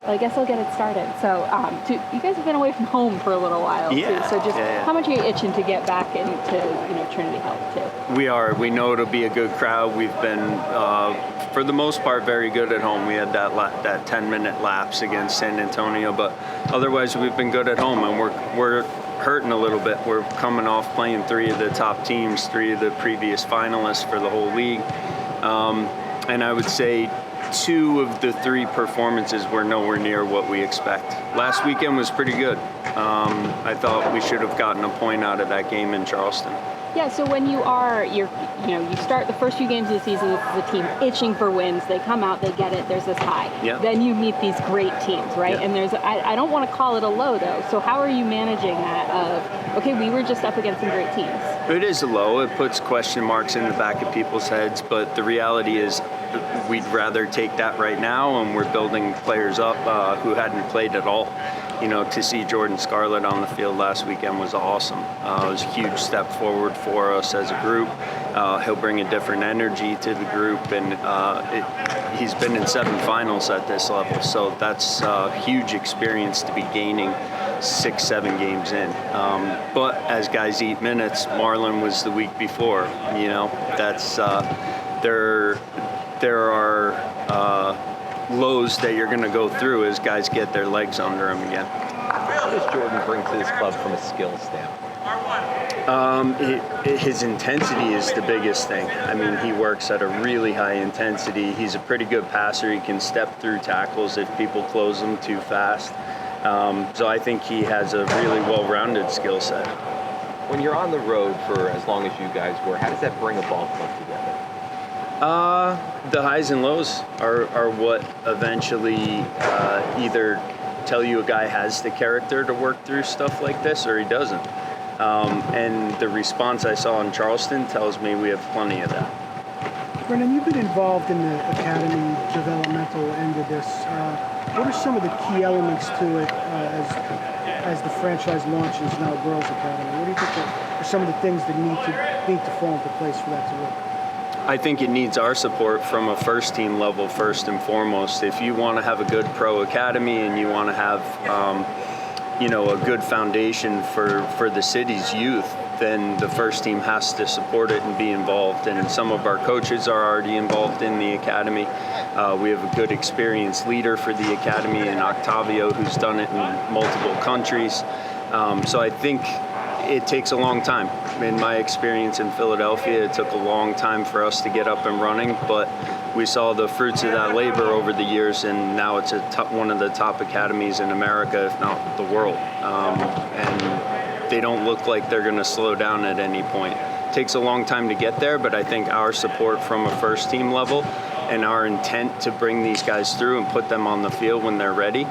I guess I'll get it started. So, you guys have been away from home for a little while, too. So how much are you itching to get back into Trinity Health, too? We are. We know it'll be a good crowd. We've been, for the most part, very good at home. We had that 10-minute lapse against San Antonio, but otherwise we've been good at home, and we're hurting a little bit. We're coming off playing 3 of the top teams, 3 of the previous finalists for the whole league, and I would say 2 of the 3 performances were nowhere near what we expect. Last weekend was pretty good. I thought we should have gotten a point out of that game in Charleston. Yeah, so when you start the first few games of the season, this is a team itching for wins. They come out, they get it, there's this high. Yep. Then you meet these great teams, right? Yep. And I don't want to call it a low, though. So how are you managing that of, okay, we were just up against some great teams? It is a low. It puts question marks in the back of people's heads, but the reality is we'd rather take that right now, and we're building players up who hadn't played at all. To see Jordan Scarlett on the field last weekend was awesome. It was a huge step forward for us as a group. He'll bring a different energy to the group, and he's been in 7 finals at this level, so that's a huge experience to be gaining 6-7 games in. But as guys eat minutes, Marlon was the week before. That's there are lows that you're going to go through as guys get their legs under them again. What does Jordan bring to this club from a skill standpoint? His intensity is the biggest thing. I mean, he works at a really high intensity. He's a pretty good passer. He can step through tackles if people close him too fast. So I think he has a really well-rounded skill set. When you're on the road for as long as you guys were, how does that bring a ball club together? The highs and lows are what eventually either tell you a guy has the character to work through stuff like this or he doesn't. And the response I saw in Charleston tells me we have plenty of that. Brendan, you've been involved in the academy developmental end of this. What are some of the key elements to it as the franchise launches now Girls Academy? What do you think are some of the things that need to fall into place for that to work? I think it needs our support from a first team level first and foremost. If you want to have a good pro academy and you want to have a good foundation for the city's youth, then the first team has to support it and be involved. And some of our coaches are already involved in the academy. We have a good experienced leader for the academy in Octavio, who's done it in multiple countries. So I think it takes a long time. In my experience in Philadelphia, it took a long time for us to get up and running, but we saw the fruits of that labor over the years, and now it's one of the top academies in America, if not the world. And they don't look like they're going to slow down at any point. It takes a long time to get there, but I think our support from a first team level and our intent to bring these guys through and put them on the field when they're ready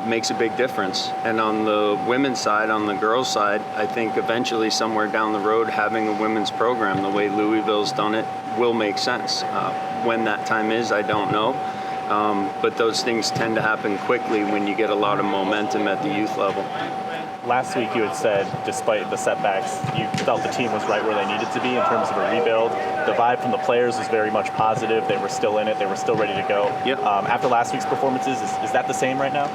makes a big difference. And on the women's side, on the girls' side, I think eventually somewhere down the road having a women's program, the way Louisville's done it, will make sense. When that time is, I don't know. But those things tend to happen quickly when you get a lot of momentum at the youth level. Last week you had said, despite the setbacks, you felt the team was right where they needed to be in terms of a rebuild. The vibe from the players was very much positive. They were still in it. They were still ready to go. Yep. After last week's performances, is that the same right now?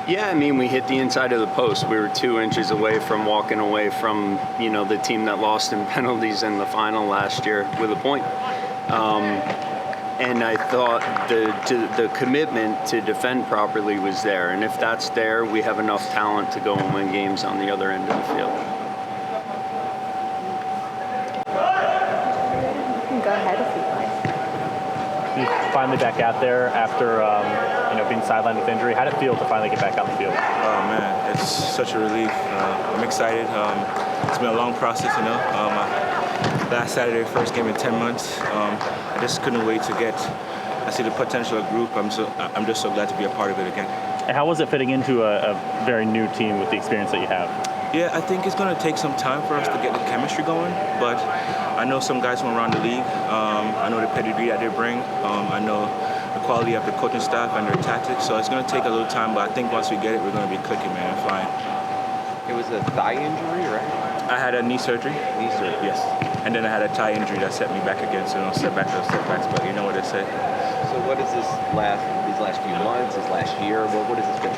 Yeah, I mean, we hit the inside of the post. We were 2 inches away from walking away from, the team that lost in penalties in the final last year with a point. And I thought the commitment to defend properly was there. And if that's there, we have enough talent to go and win games on the other end of the field. You can go ahead if you'd like. You're finally back out there after being sidelined with injury. How did it feel to finally get back out on the field? Oh man, it's such a relief. I'm excited. It's been a long process, Last Saturday, first game in 10 months. I just couldn't wait to I see the potential of the group. I'm just so glad to be a part of it again. And how was it fitting into a very new team with the experience that you have? Yeah, I think it's going to take some time for us to get the chemistry going, but I know some guys from around the league. I know the pedigree that they bring. I know the quality of the coaching staff and their tactics, so it's going to take a little time, but I think once we get it, we're going to be clicking, man, and flying. It was a thigh injury, right? I had a knee surgery. Knee surgery. Yes. And then I had a thigh injury that set me back again, so setbacks, but you know what they say. So what is these last few months, this last year? What has this been?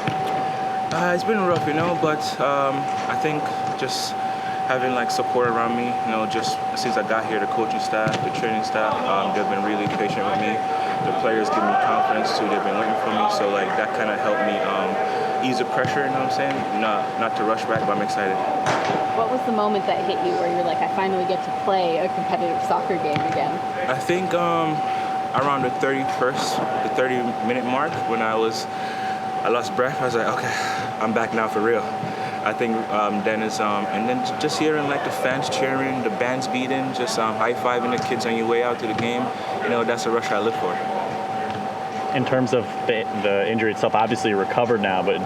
It's been rough, but I think just having like support around me, just since I got here, the coaching staff, the training staff, they've been really patient with me. The players give me confidence too. They've been waiting for me, so like that kind of helped me ease the pressure. You know what I'm saying? Not to rush back, but I'm excited. What was the moment that hit you where you're like, I finally get to play a competitive soccer game again? I think around the 30-minute mark when I lost breath. I was like, okay, I'm back now for real. I think then is and then just hearing like the fans cheering, the bands beating, just high-fiving the kids on your way out to the game. That's a rush I live for. In terms of the injury itself, obviously you're recovered now, but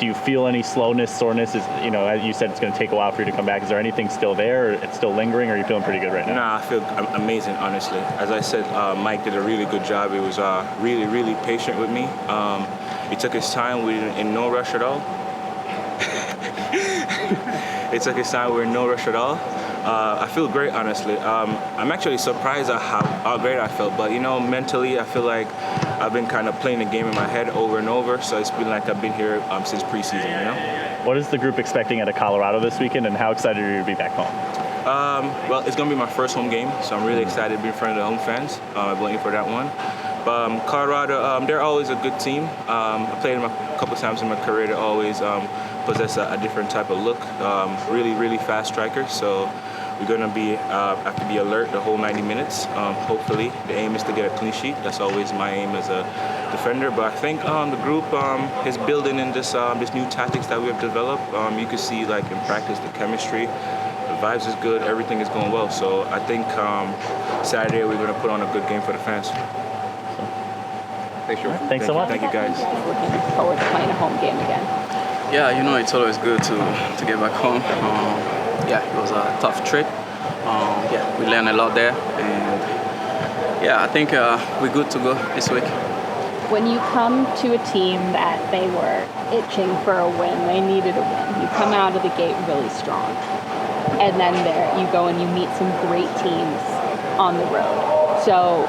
do you feel any slowness, soreness? As you said, it's going to take a while for you to come back. Is there anything still there, or it's still lingering, or are you feeling pretty good right now? Nah, I feel amazing, honestly. As I said, Mike did a really good job. He was really, really patient with me. He took his time. We didn't in no rush at all. It took his time. We were in no rush at all. I feel great, honestly. I'm actually surprised at how great I felt. But, mentally, I feel like I've been kind of playing the game in my head over and over. So it's been like I've been here since preseason, What is the group expecting out of Colorado this weekend, and how excited are you to be back home? Well, it's going to be my first home game, so I'm really excited to be in front of the home fans. I'm waiting for that one. But Colorado, they're always a good team. I played them a couple times in my career. They always possess a different type of look. Really, really fast strikers. So we're going to have to be alert the whole 90 minutes. Hopefully, the aim is to get a clean sheet. That's always my aim as a defender. But I think the group is building in this new tactics that we have developed. You can see, like in practice, the chemistry. The vibes is good. Everything is going well. So I think Saturday we're going to put on a good game for the fans. Thanks so much. Thank you, guys. Looking forward to playing a home game again. Yeah, it's always good to get back home. It was a tough trip. We learned a lot there, and I think we're good to go this week. When you come to a team that they were itching for a win, they needed a win, you come out of the gate really strong. And then there you go and you meet some great teams on the road. So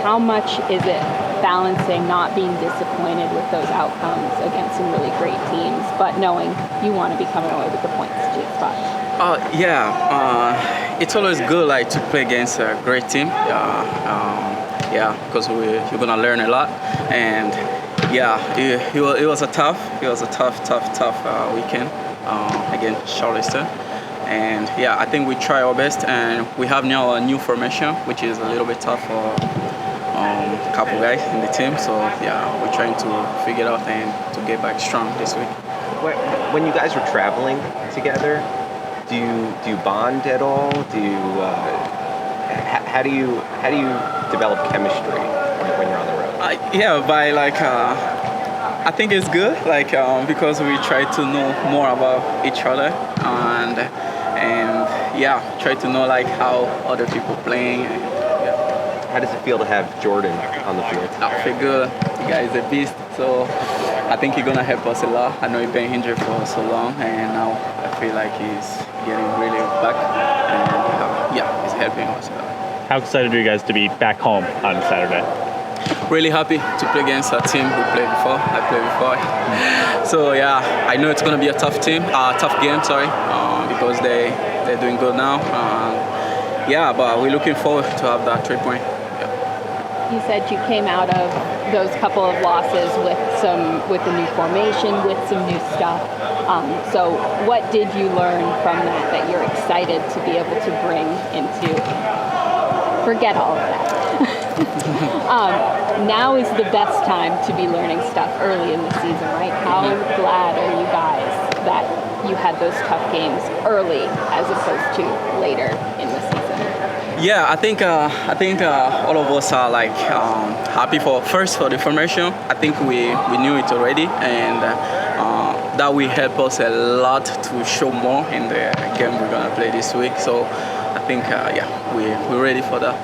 how much is it balancing not being disappointed with those outcomes against some really great teams, but knowing you want to be coming away with the points to your spot? It's always good to play against a great team. Because you're gonna learn a lot, and it was a tough weekend against Charleston. And I think we try our best, and we have now a new formation, which is a little bit tough for a couple guys in the team. So we're trying to figure it out and to get back strong this week. When you guys are traveling together, do you bond at all? How do you develop chemistry when you're on the road? I think it's good, because we try to know more about each other, and try to know how other people playing. How does it feel to have Jordan on the field? I feel good. The guy is a beast, so I think he's gonna help us a lot. I know he's been injured for so long, and now I feel like he's getting really back, and he's helping us a lot. How excited are you guys to be back home on Saturday? Really happy to play against a team I played before. So I know it's gonna be a tough game, because they're doing good now. But we're looking forward to have that 3 point. You said you came out of those couple of losses with a new formation, with some new stuff. So what did you learn from that you're excited to be able to bring into? Forget all of that. Now is the best time to be learning stuff early in the season, right? How glad are you guys that you had those tough games early as opposed to later in the season? I think all of us are happy for the formation. I think we knew it already, and that will help us a lot to show more in the game we're gonna play this week. So I think we're ready for that.